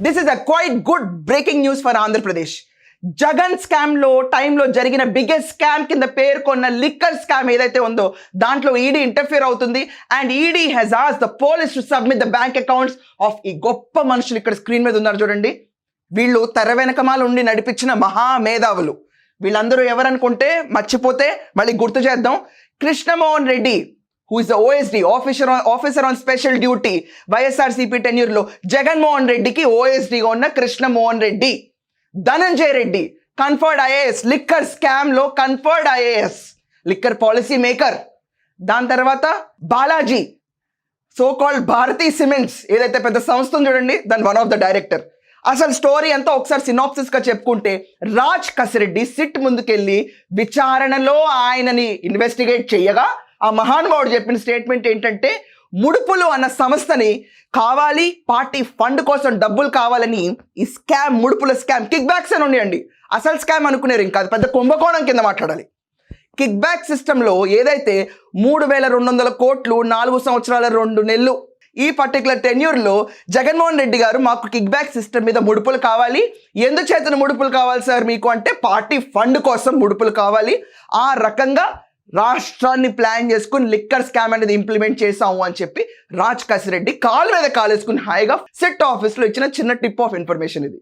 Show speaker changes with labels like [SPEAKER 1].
[SPEAKER 1] This is a quite good breaking news for Andhra Pradesh. Jagan scam లో టైంలో జరిగిన బిగ్గెస్ట్ స్కామ్ కింద పేర్కొన్న లిక్కర్ స్కామ్ ఏదైతే ఉందో దాంట్లో ఈడీ ఇంటర్ఫియర్ అవుతుంది. And ED has asked the police to submit the bank accounts of ఈ గొప్ప మనుషులు ఇక్కడ స్క్రీన్ మీద ఉన్నారు చూడండి. వీళ్ళు తెర వెనకమాల ఉండి నడిపించిన మహామేధావులు. వీళ్ళందరూ ఎవరనుకుంటే మర్చిపోతే మళ్ళీ గుర్తు చేద్దాం. Krishnamohan Reddy, who is the OSD, officer on special duty, YSRCP tenure లో జగన్మోహన్ రెడ్డికి OSDగా ఉన్న Krishnamohan Reddy. Dhananjay Reddy conferred IAS, liquor scam లో conferred IAS, liquor policy maker. దాని తర్వాత బాలాజీ, సో కాల్డ్ భారతీ సిమెంట్స్ ఏదైతే పెద్ద సంస్థ ఉంది చూడండి, దాని వన్ ఆఫ్ ద డైరెక్టర్. అసలు స్టోరీ అంతా ఒకసారి సినాప్సిస్గా చెప్పుకుంటే, రాజ్ కసిరెడ్డి సిట్ ముందుకెళ్ళి విచారణలో ఆయనని ఇన్వెస్టిగేట్ చేయగా ఆ మహానుభావుడు చెప్పిన స్టేట్మెంట్ ఏంటంటే, ముడుపులు అన్న సంస్థని కావాలి, పార్టీ ఫండ్ కోసం డబ్బులు కావాలని ఈ స్కామ్, ముడుపుల స్కామ్, కిక్ బ్యాక్స్ అని ఉన్నాయండి. అసలు స్కామ్ అనుకునేరు, ఇంకా పెద్ద కుంభకోణం కింద మాట్లాడాలి. కిక్ బ్యాక్ సిస్టంలో ఏదైతే 3,200 కోట్లు 4 సంవత్సరాల 2 నెలలు ఈ పర్టికులర్ టెన్యూర్లో జగన్మోహన్ రెడ్డి గారు మాకు కిక్ బ్యాక్ సిస్టమ్ మీద ముడుపులు కావాలి, ఎందుచేతన ముడుపులు కావాలి సార్ మీకు అంటే పార్టీ ఫండ్ కోసం ముడుపులు కావాలి, ఆ రకంగా రాష్ట్రాన్ని ప్లాన్ చేసుకుని లిక్కర్ స్కామ్ అనేది ఇంప్లిమెంట్ చేసాము అని చెప్పి రాజ్ కసిరెడ్డి కాలు మీద కాలేసుకుని హాయిగా సిట్ ఆఫీస్లో ఇచ్చిన చిన్న టిప్ ఆఫ్ ఇన్ఫర్మేషన్ ఇది.